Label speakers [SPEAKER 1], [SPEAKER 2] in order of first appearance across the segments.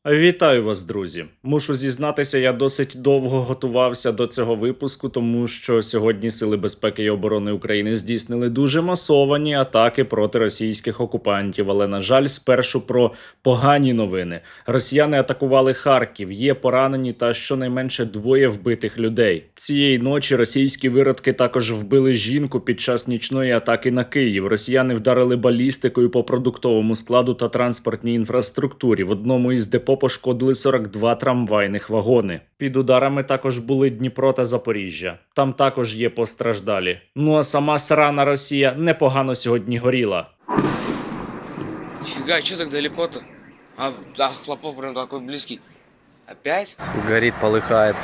[SPEAKER 1] Вітаю вас, друзі! Мушу зізнатися, я досить довго готувався до цього випуску, тому що сьогодні Сили безпеки і оборони України здійснили дуже масовані атаки проти російських окупантів. Але, на жаль, спершу про погані новини. Росіяни атакували Харків, є поранені та щонайменше 2 вбитих людей. Цієї ночі російські виродки також вбили жінку під час нічної атаки на Київ. Росіяни вдарили балістикою по продуктовому складу та транспортній інфраструктурі. В одному із депо пошкодили 42 трамвайних вагони. Під ударами також були Дніпро та Запоріжжя. Там також є постраждалі. Ну а сама срана Росія непогано сьогодні горіла.
[SPEAKER 2] Нифига, что так далеко-то? Хлопок прям такой близкий. Опять?
[SPEAKER 3] Горит, полыхает.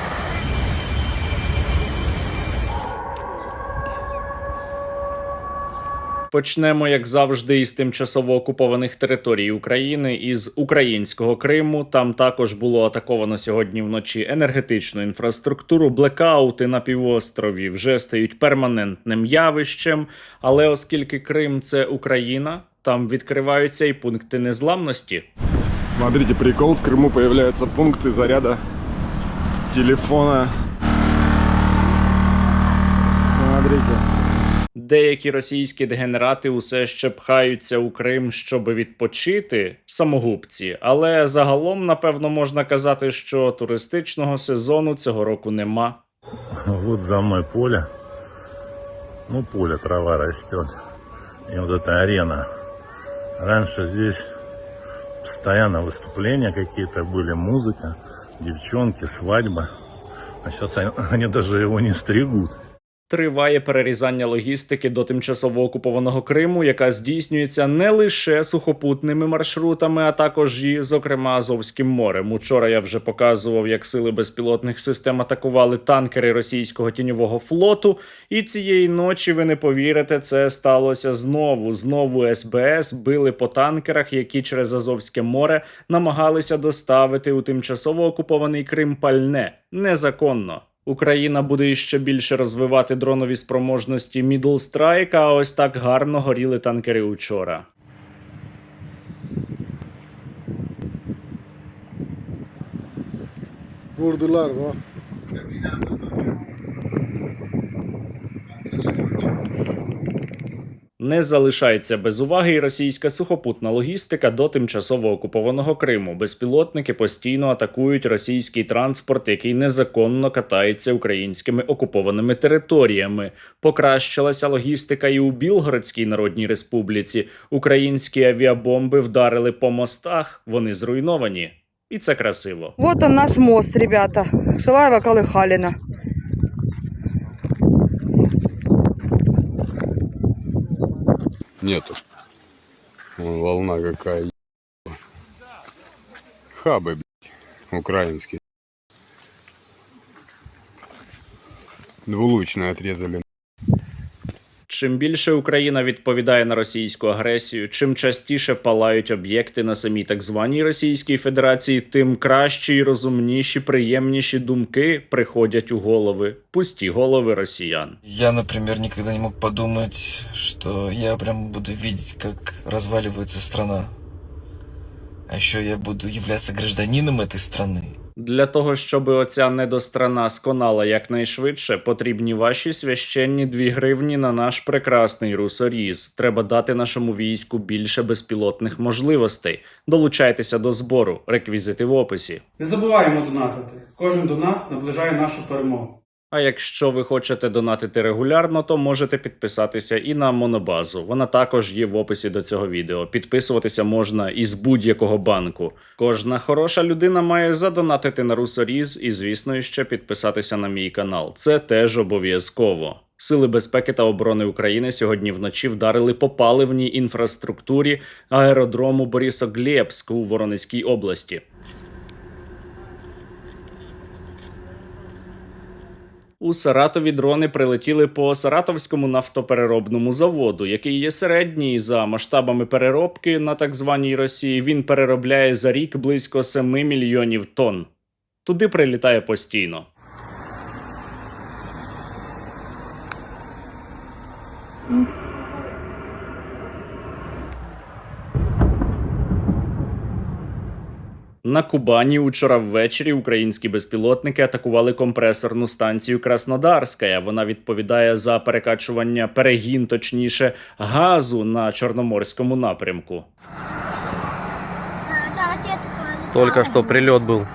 [SPEAKER 1] Почнемо, як завжди, із тимчасово окупованих територій України, із українського Криму. Там також було атаковано сьогодні вночі енергетичну інфраструктуру. Блекаути на півострові вже стають перманентним явищем. Але оскільки Крим – це Україна, там відкриваються і пункти незламності.
[SPEAKER 4] Смотрите, прикол, в Крыму появляются пункты заряда телефона. Смотрите.
[SPEAKER 1] Деякі російські дегенерати усе ще пхаються у Крим, щоб відпочити, самогубці. Але загалом, напевно, можна казати, що туристичного сезону цього року нема.
[SPEAKER 5] Вот за мной поле. Ну, поле, трава растет. И вот эта арена. Раньше здесь постоянно выступления какие-то были, музыка, девчонки, свадьба. А сейчас они даже его не стригут.
[SPEAKER 1] Триває перерізання логістики до тимчасово окупованого Криму, яка здійснюється не лише сухопутними маршрутами, а також і, зокрема, Азовським морем. Учора я вже показував, як сили безпілотних систем атакували танкери російського тіньового флоту. І цієї ночі, ви не повірите, це сталося знову. Знову СБС били по танкерах, які через Азовське море намагалися доставити у тимчасово окупований Крим пальне. Незаконно. Україна буде іще більше розвивати дронові спроможності Middle Strike, а ось так гарно горіли танкери учора.
[SPEAKER 6] Vurdular mı?
[SPEAKER 1] Не залишається без уваги і російська сухопутна логістика до тимчасово окупованого Криму. Безпілотники постійно атакують російський транспорт, який незаконно катається українськими окупованими територіями. Покращилася логістика і у Білгородській Народній Республіці. Українські авіабомби вдарили по мостах, вони зруйновані. І це красиво.
[SPEAKER 7] Вот он наш мост, ребята. Шилаева-Колыхалина.
[SPEAKER 8] Нету. Вон волна какая. Хабы, блядь, украинские. Двулучные отрезали.
[SPEAKER 1] Чим більше Україна відповідає на російську агресію, чим частіше палають об'єкти на самій так званій Російській Федерації, тим кращі і розумніші, приємніші думки приходять у голови, пусті голови росіян.
[SPEAKER 9] Я, например, никогда не мог подумать, что я прям буду видеть, как разваливается страна. А еще я буду являться гражданином этой страны.
[SPEAKER 1] Для того, щоб оця недострана сконала якнайшвидше, потрібні ваші священні 2 гривні на наш прекрасний русоріз. Треба дати нашому війську більше безпілотних можливостей. Долучайтеся до збору. Реквізити в описі.
[SPEAKER 10] Не забуваємо донатити. Кожен донат наближає нашу перемогу.
[SPEAKER 1] А якщо ви хочете донатити регулярно, то можете підписатися і на Монобазу. Вона також є в описі до цього відео. Підписуватися можна із будь-якого банку. Кожна хороша людина має задонатити на русоріз і, звісно, ще підписатися на мій канал. Це теж обов'язково. Сили безпеки та оборони України сьогодні вночі вдарили по паливній інфраструктурі аеродрому Борисоглебськ у Воронезькій області. У Саратові дрони прилетіли по Саратовському нафтопереробному заводу, який є середній за масштабами переробки на так званій Росії. Він переробляє за рік близько 7 мільйонів тонн. Туди прилітає постійно. На Кубані учора ввечері українські безпілотники атакували компресорну станцію Краснодарська. Вона відповідає за перегін, точніше, газу на Чорноморському напрямку.
[SPEAKER 3] Только что прилет был.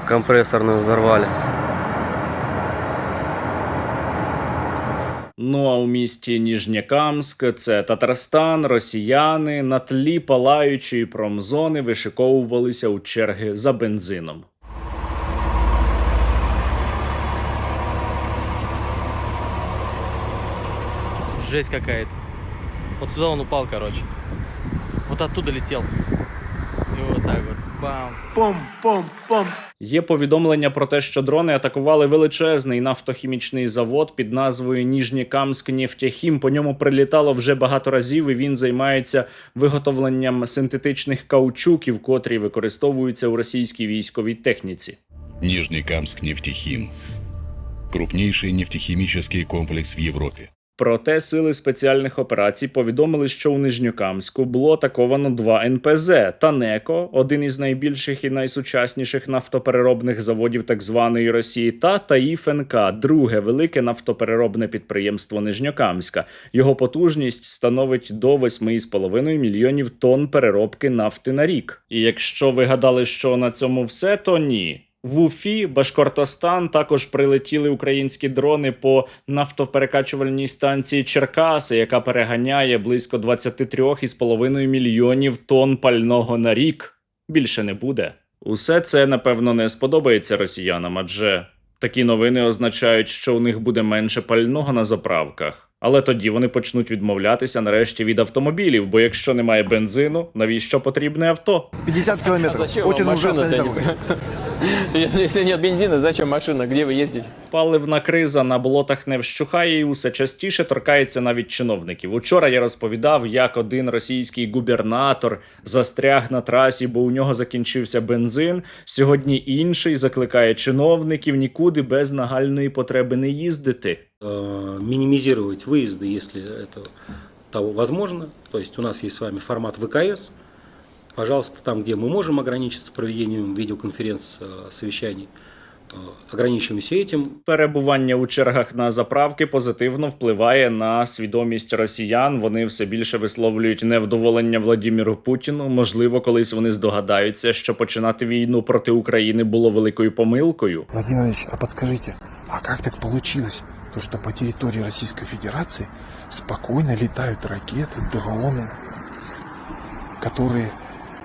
[SPEAKER 3] Компрессорную взорвали.
[SPEAKER 1] Ну а у місті Ніжнєкамськ, це Татарстан, росіяни на тлі палаючої промзони вишиковувалися у черги за бензином.
[SPEAKER 3] Жесть какая-то. Вот сюда он упал, короче. Вот оттуда летел. И вот так вот. Бам.
[SPEAKER 1] Є повідомлення про те, що дрони атакували величезний нафтохімічний завод під назвою Ніжнєкамськнефтехім. По ньому прилітало вже багато разів, і він займається виготовленням синтетичних каучуків, котрі використовуються у російській військовій техніці.
[SPEAKER 6] Нижнекамск-нефтехим. Крупнейший нефтехимический комплекс в Европе.
[SPEAKER 1] Проте сили спеціальних операцій повідомили, що у Нижньокамську було атаковано 2 НПЗ – Танеко, один із найбільших і найсучасніших нафтопереробних заводів так званої Росії, та Таїф НК – друге велике нафтопереробне підприємство Нижньокамська. Його потужність становить до 8,5 мільйонів тонн переробки нафти на рік. І якщо ви гадали, що на цьому все, то ні. В Уфі, Башкортостан, також прилетіли українські дрони по нафтоперекачувальній станції Черкаси, яка переганяє близько 23,5 мільйонів тонн пального на рік. Більше не буде. Усе це, напевно, не сподобається росіянам, адже такі новини означають, що у них буде менше пального на заправках. Але тоді вони почнуть відмовлятися нарешті від автомобілів, бо якщо немає бензину, навіщо потрібне авто?
[SPEAKER 11] 50 километров.
[SPEAKER 3] А зачем вам машина-то? Если нет бензина, зачем машина? Где вы ездите?
[SPEAKER 1] Паливна криза на болотах не вщухає і усе частіше торкається навіть чиновників. Учора я розповідав, як один російський губернатор застряг на трасі, бо у нього закінчився бензин. Сьогодні інший закликає чиновників нікуди без нагальної потреби не їздити.
[SPEAKER 12] Минимизировать выезды, если это того возможно. То есть у нас есть с вами формат ВКС. Пожалуйста, там, где мы можем ограничиться проведением видеоконференц-совещаний, ограничуємося этим.
[SPEAKER 1] Перебування у чергах на заправки позитивно впливає на свідомість росіян. Вони все більше висловлюють невдоволення Владимиру Путіну. Можливо, колись вони здогадаються, що починати війну проти України було великою помилкою.
[SPEAKER 11] Владимир Ильич, а подскажите, а как так получилось, что по территории Российской Федерации спокойно летают ракеты, дроны, которые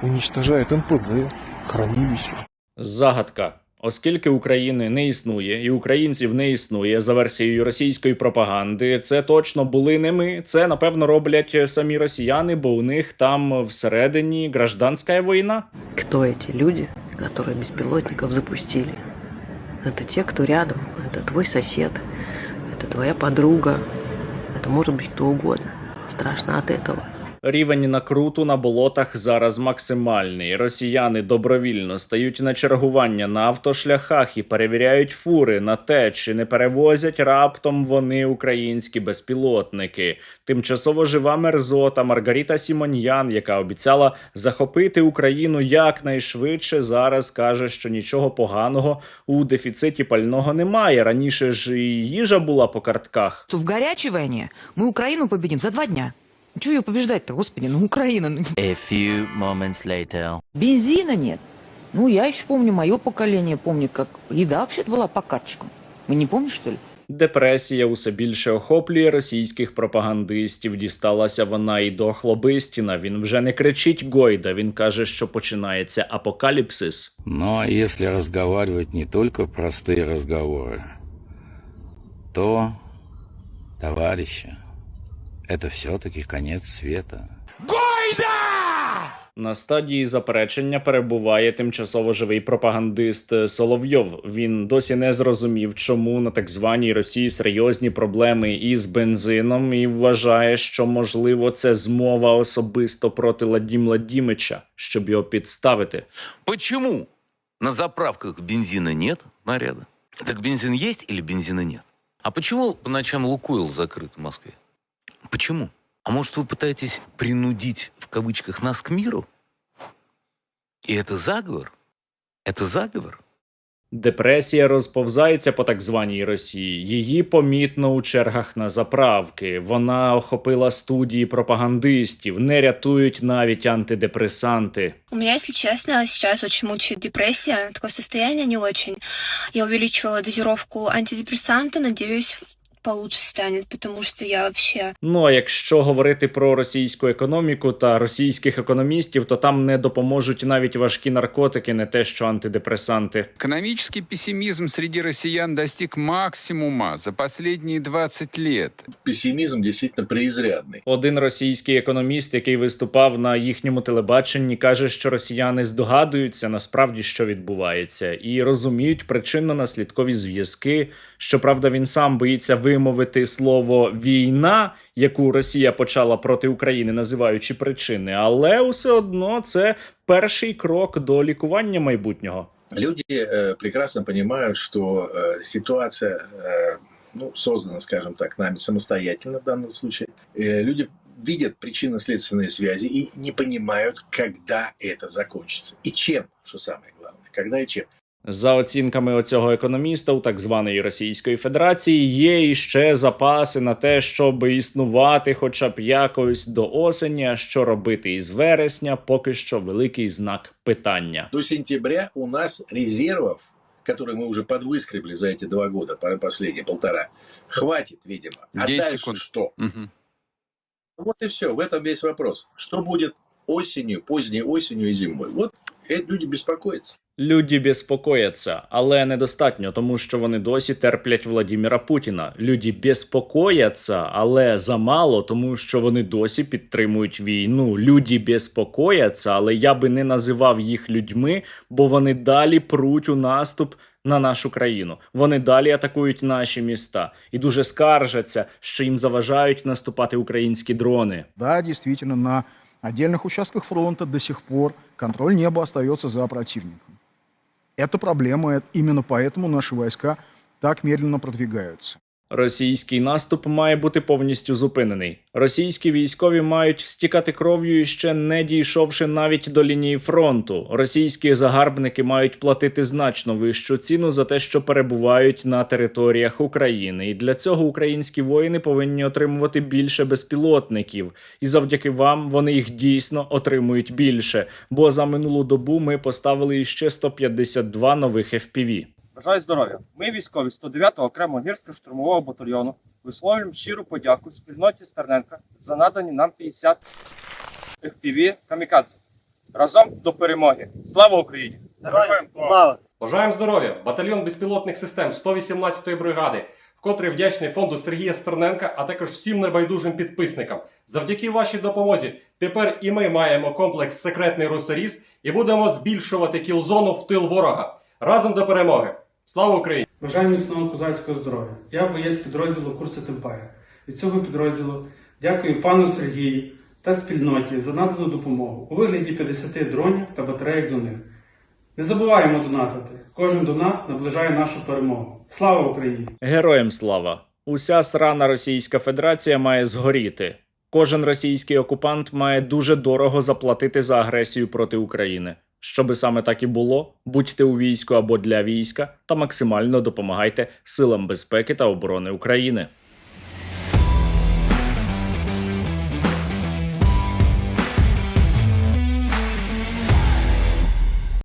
[SPEAKER 11] уничтожают НПЗ, хранилища?
[SPEAKER 1] Загадка. Оскільки України не існує і українців не існує за версією російської пропаганди, це точно були не ми. Це, напевно, роблять самі росіяни, бо у них там всередині гражданська війна.
[SPEAKER 13] Кто эти люди, которые беспилотников запустили? Это те, кто рядом, это твой сосед, это твоя подруга, это может быть кто угодно. Страшно от этого.
[SPEAKER 1] Рівень накруту на болотах зараз максимальний. Росіяни добровільно стають на чергування на автошляхах і перевіряють фури на те, чи не перевозять раптом вони українські безпілотники. Тимчасово жива мерзота Маргарита Сімоньян, яка обіцяла захопити Україну якнайшвидше, зараз каже, що нічого поганого у дефіциті пального немає. Раніше ж і їжа була по картках.
[SPEAKER 14] В гарячій війні ми Україну победим за 2 дня. Чего ее побеждать-то, господи, Украина.
[SPEAKER 15] A few moments later.
[SPEAKER 14] Бензина нет. Я еще помню, мое поколение помнит, как еда вообще-то была по карточкам. Вы не помните, что ли?
[SPEAKER 1] Депресія усе більше охоплює російських пропагандистів. Дісталася вона і до Хлобистіна. Він вже не кричить Гойда, він каже, що починається апокаліпсис.
[SPEAKER 16] Но если разговаривать не только простые разговоры, то, товарищи, это все-таки конец света.
[SPEAKER 1] Гойда! На стадії заперечення перебуває тимчасово живий пропагандист Соловйов. Він досі не зрозумів, чому на так званій Росії серйозні проблеми із бензином і вважає, що, можливо, це змова особисто проти Владимича, щоб його підставити.
[SPEAKER 17] Почему на заправках бензина нет наряда? Так бензин есть или бензина нет? А почему по ночам Лукойл закрыт в Москве? Почему? А может, вы пытаетесь принудить, в кавычках, нас к миру? И это заговор? Это заговор?
[SPEAKER 1] Депресія розповзається по так званій Росії. Її помітно у чергах на заправки. Вона охопила студії пропагандистів. Не рятують навіть антидепресанти.
[SPEAKER 18] У меня, если честно, сейчас очень мучает депрессия, такое состояние не очень. Я увеличила дозировку антидепрессанта, надеюсь, получше станет, потому что я вообще...
[SPEAKER 1] Ну, а якщо говорити про російську економіку та російських економістів, то там не допоможуть навіть важкі наркотики, не те що антидепресанти.
[SPEAKER 19] Экономический пессимизм среди россиян достиг максимума за последние 20 лет.
[SPEAKER 20] Пессимизм действительно преизрядный.
[SPEAKER 1] Один російський економіст, який виступав на їхньому телебаченні, каже, що росіяни здогадуються насправді, що відбувається, і розуміють причинно-наслідкові зв'язки. Щоправда, він сам боїться вимовити слово «війна», яку Росія почала проти України, називаючи причини, але усе одно це перший крок до лікування майбутнього.
[SPEAKER 20] Люди прекрасно понимают, что ситуация создана, скажем так, нами самостоятельно в данном случае. Люди видят причинно-следственные связи и не понимают, когда это закончится. И чем, что самое главное, когда и чем.
[SPEAKER 1] За оцінками оцього економіста, у так званої Російської Федерації є іще запаси на те, щоб існувати хоча б якось до осені, а що робити із вересня, поки що великий знак питання.
[SPEAKER 20] До сентября у нас резервов, которые мы уже подвыскребли за эти 2 года, последние 1,5, хватит, видимо. А
[SPEAKER 19] 10
[SPEAKER 20] дальше
[SPEAKER 19] секунд.
[SPEAKER 20] что?
[SPEAKER 19] Угу.
[SPEAKER 20] Вот и все, в этом весь вопрос. Что будет осенью, поздней осенью и зимой? Вот люди беспокоятся.
[SPEAKER 1] Люди безпокояться, але недостатньо, тому що вони досі терплять Владіміра Путіна. Люди безпокояться, але замало, тому що вони досі підтримують війну. Люди безпокояться, але я би не називав їх людьми, бо вони далі пруть у наступ на нашу країну. Вони далі атакують наші міста і дуже скаржаться, що їм заважають наступати українські дрони.
[SPEAKER 21] Да, действительно, на отдельных участках фронта до сих пор контроль неба остается за противником. Это проблема, именно поэтому наши войска так медленно продвигаются.
[SPEAKER 1] Російський наступ має бути повністю зупинений. Російські військові мають стікати кров'ю, ще не дійшовши навіть до лінії фронту. Російські загарбники мають платити значно вищу ціну за те, що перебувають на територіях України. І для цього українські воїни повинні отримувати більше безпілотників. І завдяки вам вони їх дійсно отримують більше. Бо за минулу добу ми поставили іще 152 нових FPV.
[SPEAKER 22] Бажаю здоров'я. Ми, військові 109-го окремого гірсько-штурмового батальйону, висловлюємо щиру подяку спільноті Стерненка за надані нам 50 FPV «Камікадзе». Разом до перемоги. Слава Україні! Героям слава!
[SPEAKER 23] Бажаємо здоров'я! Батальйон безпілотних систем 118-ї бригади, вкотре вдячний фонду Сергія Стерненка, а також всім небайдужим підписникам. Завдяки вашій допомозі тепер і ми маємо комплекс «Секретний русоріз» і будемо збільшувати кілзону в тил ворога. Разом до перемоги! Слава Україні!
[SPEAKER 10] Бажаю міцного козацького здоров'я. Я боєць підрозділу Курси Темпая. Від цього підрозділу дякую пану Сергію та спільноті за надану допомогу у вигляді 50 дронів та батареїк до них. Не забуваємо донатити. Кожен донат наближає нашу перемогу. Слава Україні!
[SPEAKER 1] Героям слава! Уся срана Російська Федерація має згоріти. Кожен російський окупант має дуже дорого заплатити за агресію проти України. Щоби саме так і було, будьте у війську або для війська та максимально допомагайте силам безпеки та оборони України.